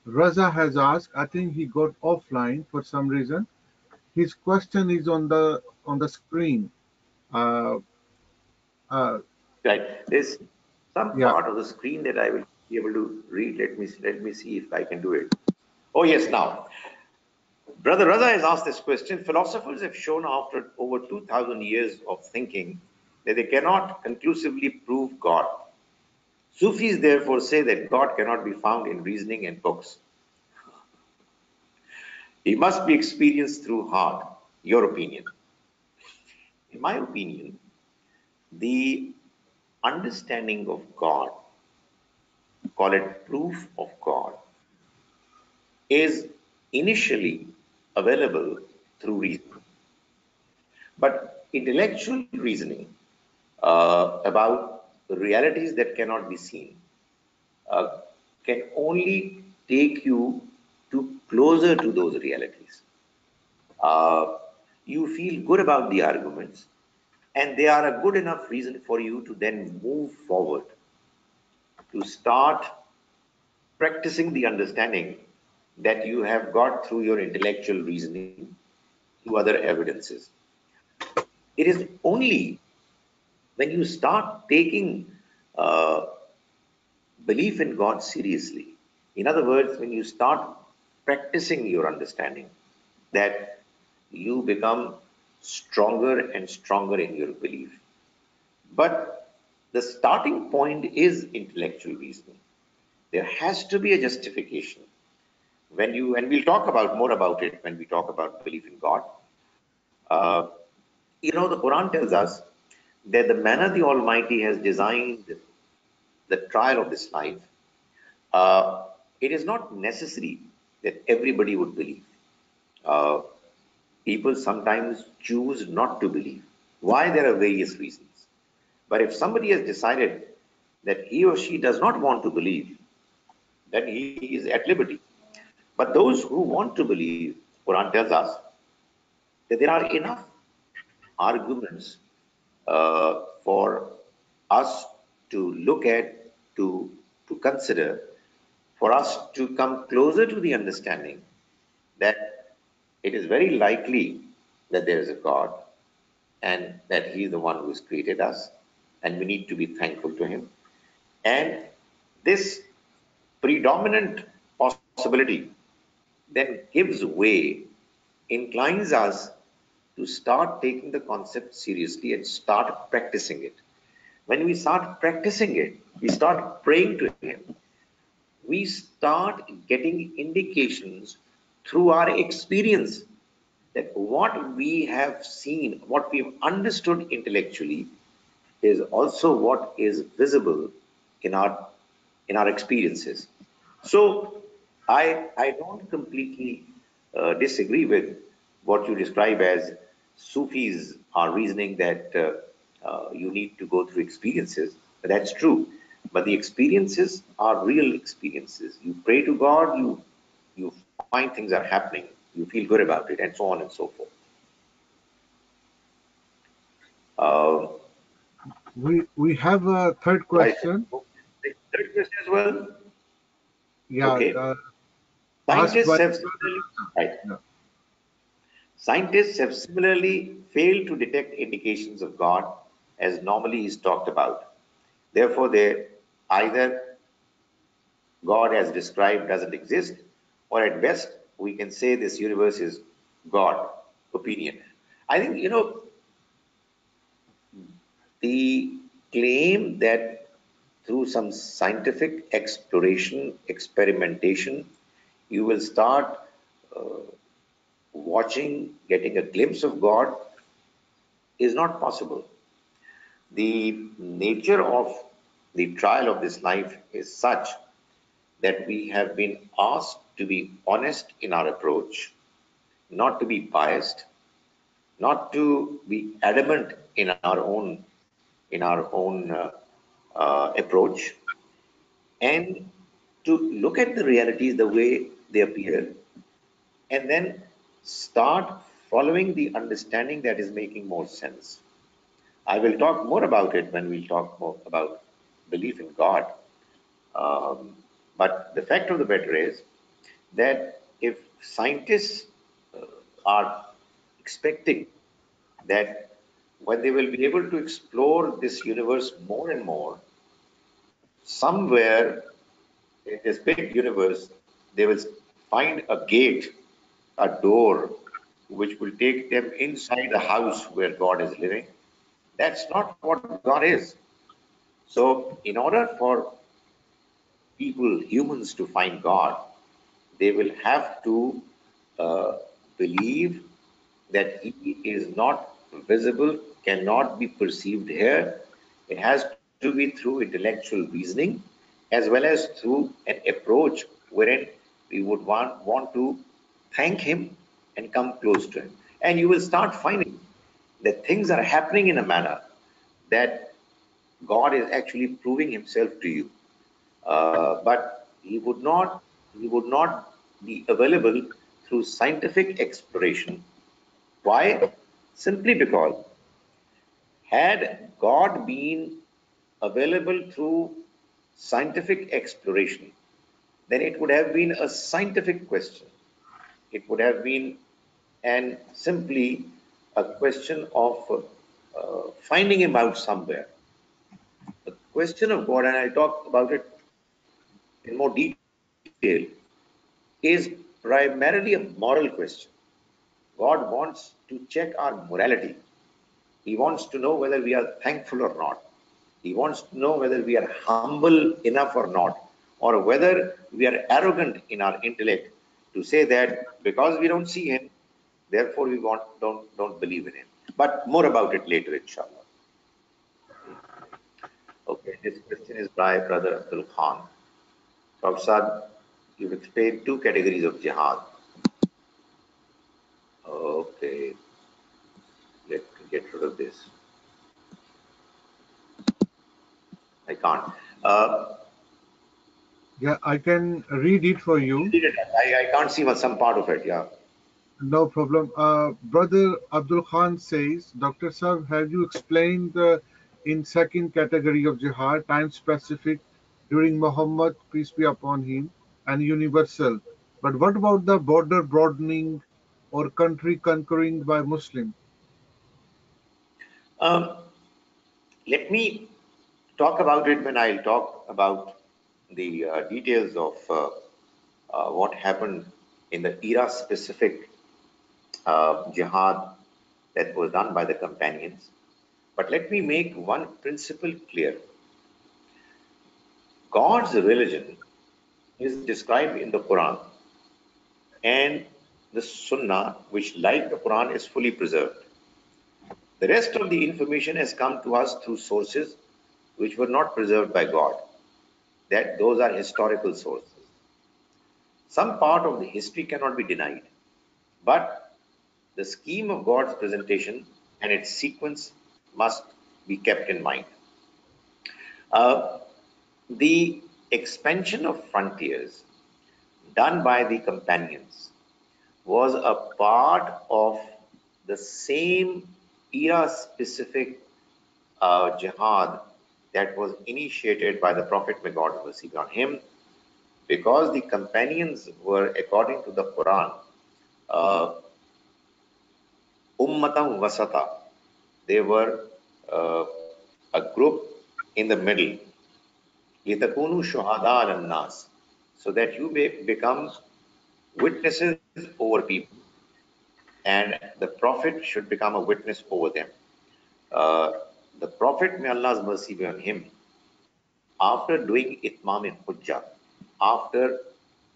Raza has asked. I think he got offline for some reason. His question is on the screen. Uh, uh, Right. There's some yeah, part of the screen that I will be able to read. Let me see if I can do it. Oh yes, now Brother Raza has asked this question. Philosophers have shown after over 2,000 years of thinking that they cannot conclusively prove God. Sufis therefore say that God cannot be found in reasoning and books. He must be experienced through heart. Your opinion? In my opinion, the understanding of God, call it proof of God, is initially available through reasoning. But intellectual reasoning about realities that cannot be seen uh, can only take you to closer to those realities. Uh, you feel good about the arguments, and they are a good enough reason for you to then move forward, to start practicing the understanding that you have got through your intellectual reasoning, through other evidences. It is only when you start taking uh, belief in God seriously, in other words, when you start practicing your understanding, that you become stronger and stronger in your belief. But the starting point is intellectual reasoning. There has to be a justification. When you, and we'll talk about more about it when we talk about belief in God. Uh, the Quran tells us that the manner the Almighty has designed the trial of this life, uh, it is not necessary that everybody would believe. Uh, People sometimes choose not to believe. Why? There are various reasons. But if somebody has decided that he or she does not want to believe, then he is at liberty. But those who want to believe, Quran tells us that there are enough arguments for us to look at, to, to consider, for us to come closer to the understanding that it is very likely that there is a God and that He is the one who has created us, and we need to be thankful to Him. And this predominant possibility then gives way, inclines us to start taking the concept seriously and start practicing it. When we start practicing it, we start praying to Him, we start getting indications through our experience that what we have seen, what we've understood intellectually, is also what is visible in our experiences. So I don't completely disagree with what you describe as Sufis are reasoning that you need to go through experiences. That's true, but the experiences are real experiences. You pray to God, you find things are happening, you feel good about it, and so on and so forth. Uh, We have a third so I said, question. okay, third question as well. Yeah, Okay, asked scientists by have similarly, right. yeah. Scientists have similarly failed to detect indications of God as normally is talked about. Therefore, they either God as described doesn't exist, or at best, we can say this universe is God opinion. I think, the claim that through some scientific exploration, experimentation, you will start uh, watching, getting a glimpse of God is not possible. The nature of the trial of this life is such that we have been asked to be honest in our approach, not to be biased, not to be adamant in our own approach, and to look at the realities the way they appear, and then start following the understanding that is making more sense. I will talk more about it when we talk more about belief in God. Um, but the fact of the matter is that if scientists are expecting that when they will be able to explore this universe more and more, somewhere in this big universe, they will find a gate, a door, which will take them inside the house where God is living. That's not what God is. So, in order for people, humans, to find God, they will have to uh, believe that He is not visible, cannot be perceived here. It has to be through intellectual reasoning as well as through an approach wherein we would want to thank Him and come close to Him. And you will start finding that things are happening in a manner that God is actually proving Himself to you. But he would not be available through scientific exploration. Why? Simply because had God been available through scientific exploration, then it would have been a scientific question. It would have been and simply a question of finding him out somewhere. The question of God, and I'll talk about it in more detail, is primarily a moral question. God wants to check our morality. He wants to know whether we are thankful or not. He wants to know whether we are humble enough or not, or whether we are arrogant in our intellect to say that because we don't see him, therefore we don't believe in him. But more about it later, inshallah. Okay, this question is by Brother Abdul Khan. Professor, you've explained two categories of jihad. Okay, let me get rid of this. I can't. Uh, Yeah, I can read it for you. read it. I can't see some part of it. Yeah. No problem. Brother Abdul Khan says, Dr. Saab, have you explained the in second category of jihad, time specific during Muhammad, peace be upon him, and universal? But what about the border broadening or country conquering by Muslim? Um, Let me talk about it when I'll talk about the details of what happened in the era specific jihad that was done by the companions. But let me make one principle clear. God's religion is described in the Quran, and the Sunnah, which, like the Quran, is fully preserved. The rest of the information has come to us through sources which were not preserved by God. That those are historical sources. Some part of the history cannot be denied, but the scheme of God's presentation and its sequence must be kept in mind. Uh, the expansion of frontiers done by the companions was a part of the same era specific jihad that was initiated by the Prophet, may God have mercy on him, because the companions were, according to the Quran, uh, ummatam wasata. They were uh, a group in the middle. لِتَكُونُوا شُهَدَاءَ عَلَى النَّاسِ, so that you may become witnesses over people, and the Prophet should become a witness over them. Uh, the Prophet, may Allah's mercy be on him, after doing itmam in hujjah, after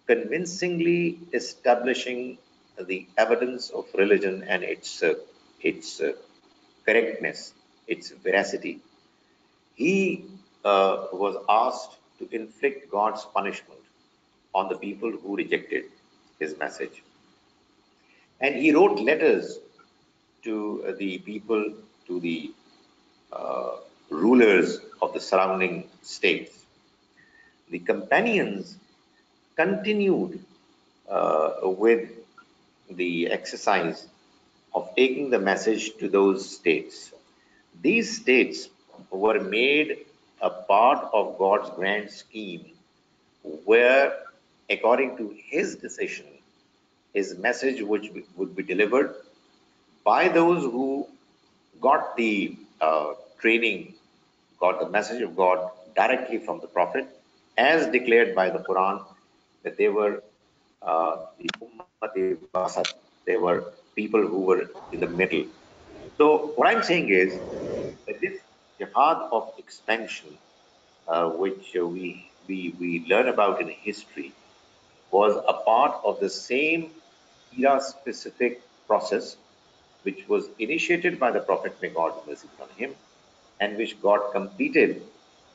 convincingly establishing the evidence of religion and its correctness, its veracity, he was asked to inflict God's punishment on the people who rejected his message. And he wrote letters to the people, to the uh, rulers of the surrounding states. The companions continued with the exercise of taking the message to those states. These states were made a part of God's grand scheme where, according to his decision, his message would be delivered by those who got the training, got the message of God directly from the Prophet, as declared by the Quran, that they were the Ummati Wasat. They were people who were in the middle. So, what I'm saying is that this jihad of expansion, which we learn about in history, was a part of the same era specific process which was initiated by the Prophet, may God have mercy on him, and which got completed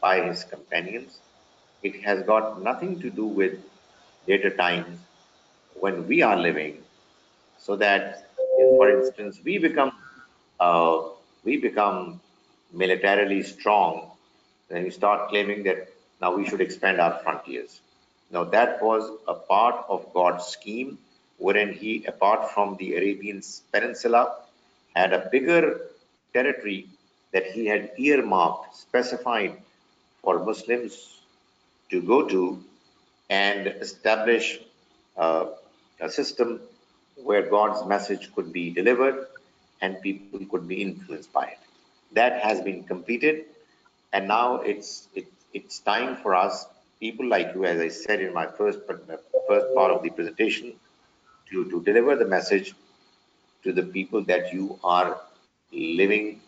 by his companions. It has got nothing to do with later times when we are living, so that if, for instance, uh, we become militarily strong, then we start claiming that now we should expand our frontiers. Now that was a part of God's scheme wherein he, apart from the Arabian Peninsula, had a bigger territory that he had earmarked, specified for Muslims to go to and establish uh, a system where God's message could be delivered and people could be influenced by it. That has been completed, and now it's time for us, people like you, as I said in my first part of the presentation, to deliver the message to the people that you are living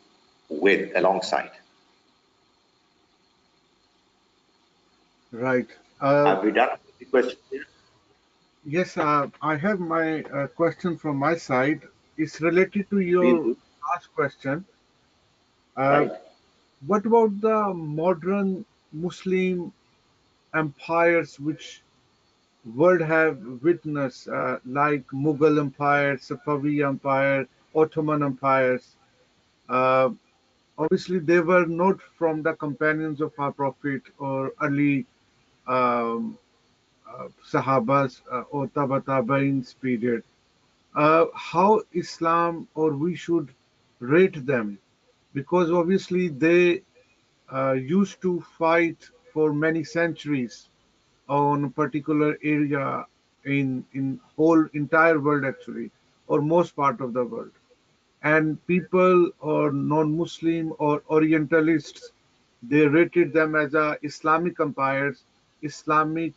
with alongside. Right. Have we done with the question here? Yes, I have my question from my side. It's related to Please your do. last question. Uh, Right. what about the modern Muslim empires which world have witnessed, like Mughal Empire, Safavi Empire, Ottoman empires? Uh, Obviously, they were not from the companions of our Prophet or early um, Sahabas or Tabatabin's period. How Islam or we should rate them, because obviously they used to fight for many centuries on a particular area in whole entire world actually, or most part of the world. And people or non-Muslim or Orientalists, they rated them as a Islamic empires, Islamic,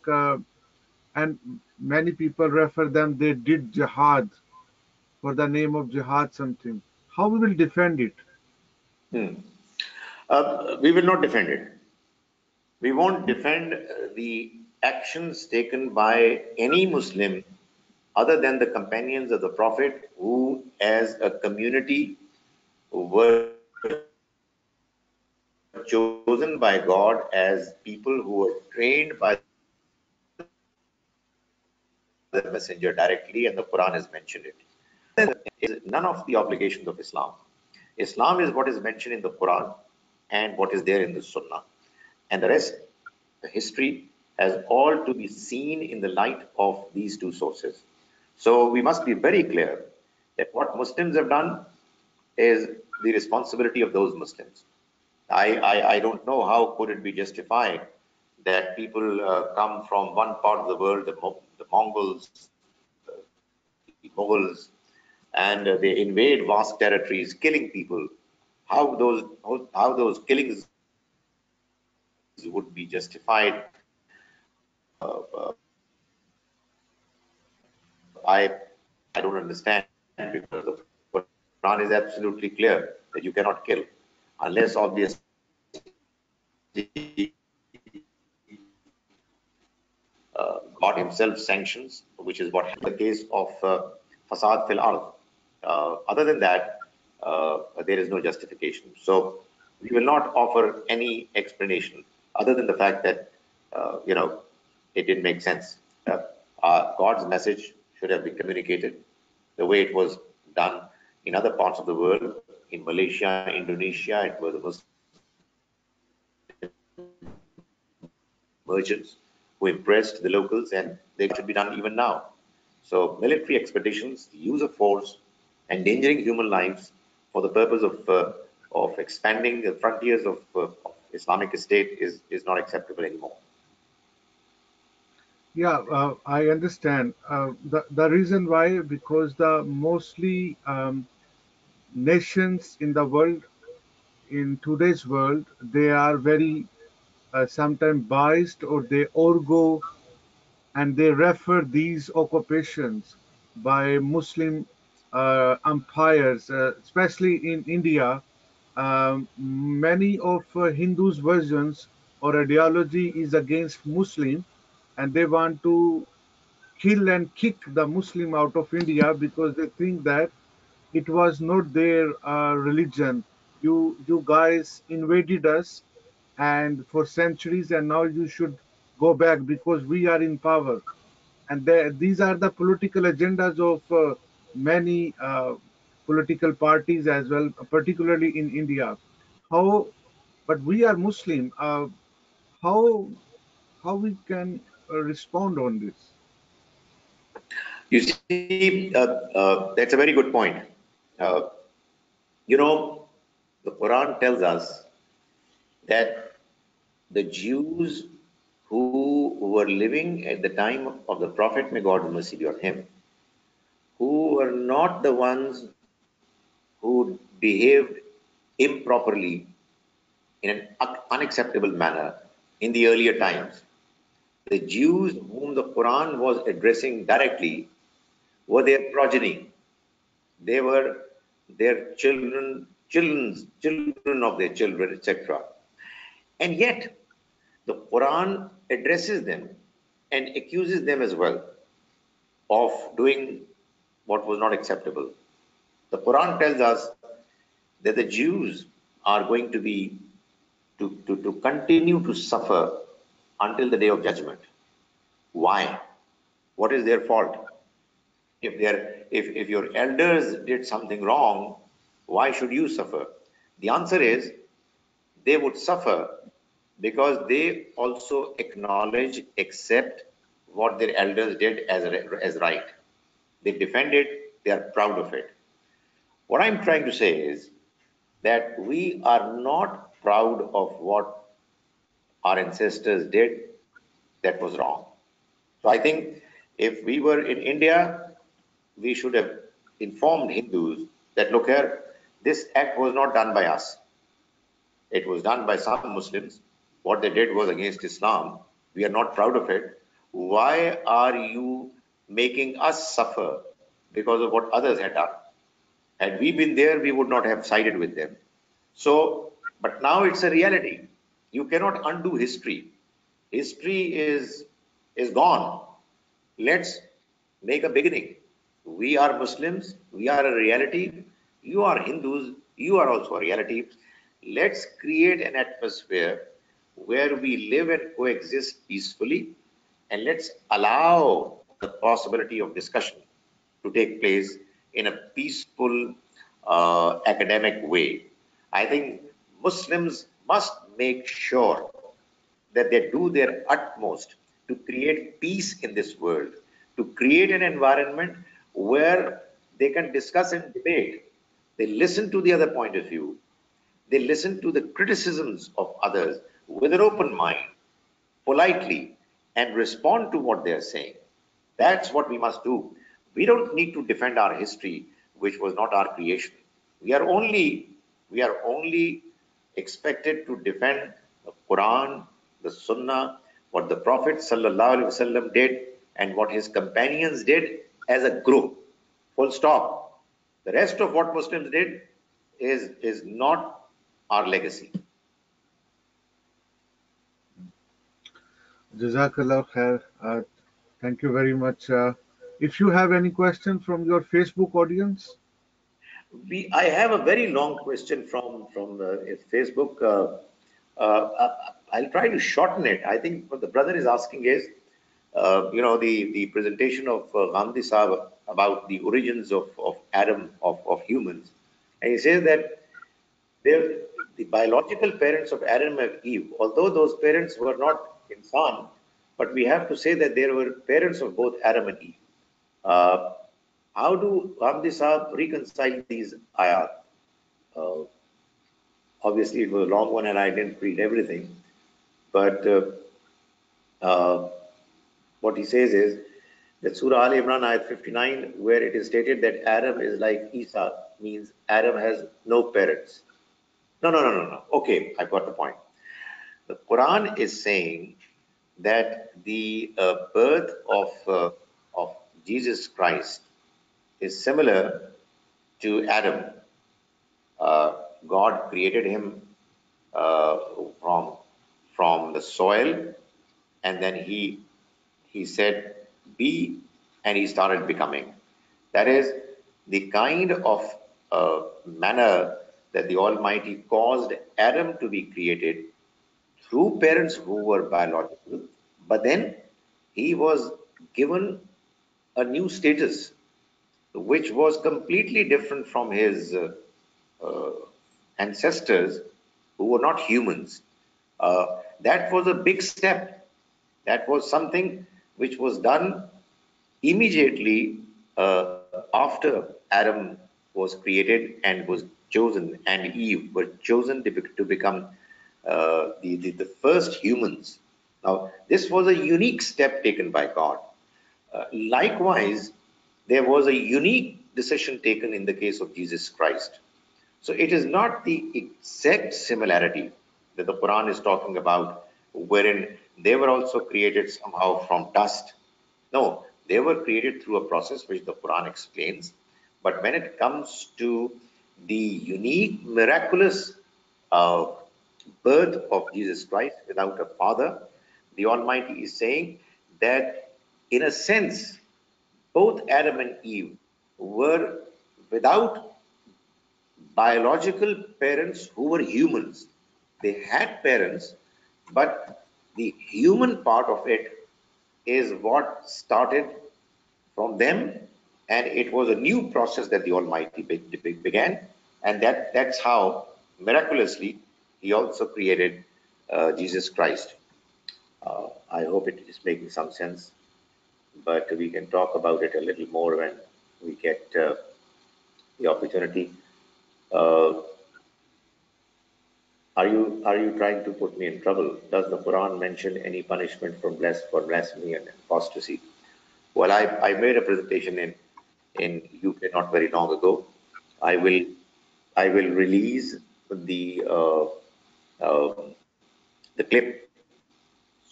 and many people refer them, they did jihad for the name of jihad something. How we will defend it? Hmm. We will not defend it. We won't defend the actions taken by any Muslim other than the companions of the Prophet, who, as a community, were chosen by God as people who were trained by the Messenger directly, and the Quran has mentioned it. Other than that, is none of the obligations of Islam. Islam is what is mentioned in the Quran and what is there in the Sunnah. And the rest, the history, has all to be seen in the light of these two sources. So we must be very clear that what Muslims have done is the responsibility of those Muslims. I don't know how could it be justified that people come from one part of the world, the Mongols, the Mughals, and they invade vast territories, killing people. How those killings would be justified, I don't understand, because the Quran is absolutely clear that you cannot kill unless obviously God Himself sanctions, which is what happened in the case of Fasad fil Ard. Other than that, there is no justification. So we will not offer any explanation other than the fact that it didn't make sense. God's message should have been communicated the way it was done in other parts of the world. In Malaysia, Indonesia, it were the Muslim merchants who impressed the locals, and they should be done even now. So military expeditions, the use of force, endangering human lives for the purpose of expanding the frontiers of Islamic State is not acceptable anymore. Yeah, I understand. The reason why, because the mostly nations in the world, in today's world, they are very sometimes biased, or they overgo and they refer these occupations by Muslim empires, especially in India. Many of Hindus' versions or ideology is against Muslim, and they want to kill and kick the Muslim out of India because they think that it was not their religion. You guys invaded us, and for centuries, and now you should go back because we are in power. And these are the political agendas of many political parties as well, particularly in India. How, but we are Muslim. How how we can respond on this? You see, that's a very good point. Uh, you know, the Quran tells us that the Jews who were living at the time of the Prophet, may God have mercy on him, who were not the ones who behaved improperly in an unacceptable manner in the earlier times. The Jews whom the Quran was addressing directly were their progeny. They were their children of their children, etc. And yet, the Quran addresses them and accuses them as well of doing what was not acceptable. The Quran tells us that the Jews are going to be to continue to suffer until the day of judgment. Why? What is their fault? If your elders did something wrong, why should you suffer? The answer is they would suffer because they also acknowledge, accept what their elders did as right. They defend it, they are proud of it. What I'm trying to say is that we are not proud of what our ancestors did that was wrong. So I think if we were in India, we should have informed Hindus that look here, this act was not done by us. It was done by some Muslims. What they did was against Islam. We are not proud of it. Why are you making us suffer because of what others had done? Had we been there, we would not have sided with them. So, but now it's a reality. You cannot undo history. History is gone. Let's make a beginning. We are Muslims, we are a reality. You are Hindus, you are also a reality. Let's create an atmosphere where we live and coexist peacefully, and let's allow the possibility of discussion to take place in a peaceful academic way. I think Muslims must make sure that they do their utmost to create peace in this world, to create an environment where they can discuss and debate. They listen to the other point of view. They listen to the criticisms of others with an open mind, politely, and respond to what they are saying. That's what we must do. We don't need to defend our history, which was not our creation. We are only expected to defend the Quran, the Sunnah, what the Prophet ﷺ did, and what his companions did as a group. Full stop. The rest of what Muslims did is not our legacy. Jazakallah khair. Thank you very much. If you have any question from your Facebook audience, I have a very long question from Facebook. I'll try to shorten it. I think what the brother is asking is, the presentation of Gandhi Sahib about the origins of Adam of humans, and he says that they're the biological parents of Adam and Eve. Although those parents were not insan, but we have to say that they were parents of both Adam and Eve. Uh, how do Ramdi Saab reconcile these ayat? Uh, Obviously, it was a long one and I didn't read everything. But uh, what he says is that Surah Al Imran, ayat 59, where it is stated that Adam is like Isa, means Adam has no parents. No, no, no, no, no. Okay, I got the point. The Quran is saying that the birth of Jesus Christ is similar to Adam. God created him uh, from the soil, and then he said, "Be," and he started becoming. That is the kind of manner that the Almighty caused Adam to be created through parents who were biological, but then he was given a new status, which was completely different from his uh, ancestors who were not humans. That was a big step. That was something which was done immediately after Adam was created and was chosen, and Eve were chosen to become the first humans. Now, this was a unique step taken by God. Likewise, there was a unique decision taken in the case of Jesus Christ. So it is not the exact similarity that the Quran is talking about, wherein they were also created somehow from dust. No, they were created through a process which the Quran explains. But when it comes to the unique, miraculous uh, birth of Jesus Christ without a father, the Almighty is saying that, in a sense, both Adam and Eve were without biological parents who were humans. They had parents, but the human part of it is what started from them, and it was a new process that the Almighty began, and that's how miraculously He also created Jesus Christ. I hope it is making some sense, but we can talk about it a little more when we get the opportunity. Uh, are you trying to put me in trouble? Does the Quran mention any punishment for blasphemy and apostasy? Well, I made a presentation in UK not very long ago. I will I will release the uh, um, the clip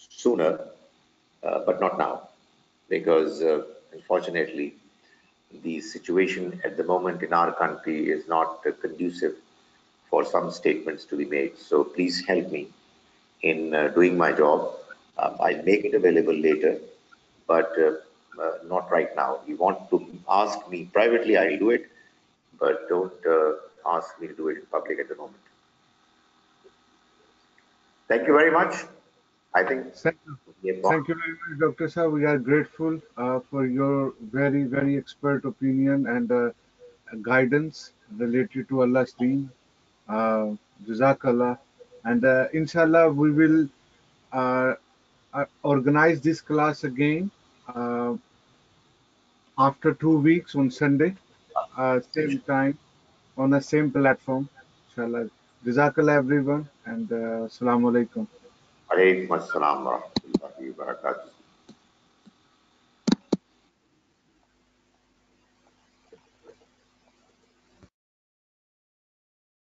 sooner, but not now, because unfortunately the situation at the moment in our country is not conducive for some statements to be made. So please help me in doing my job. I'll make it available later, but not right now. You want to ask me privately, I'll do it, but don't ask me to do it in public at the moment. Thank you very much. I think Thank you. we have gone. Thank you very much, Dr. Sir. We are grateful for your very, very expert opinion and guidance related to Allah's deen. Uh, Jazakallah. And inshallah, we will uh, organize this class again after 2 weeks on Sunday, same time, on the same platform. Inshallah. Jazakallah, everyone, and Assalamu alaikum. Alaikum assalam wa rahmatullahi wa barakatuh.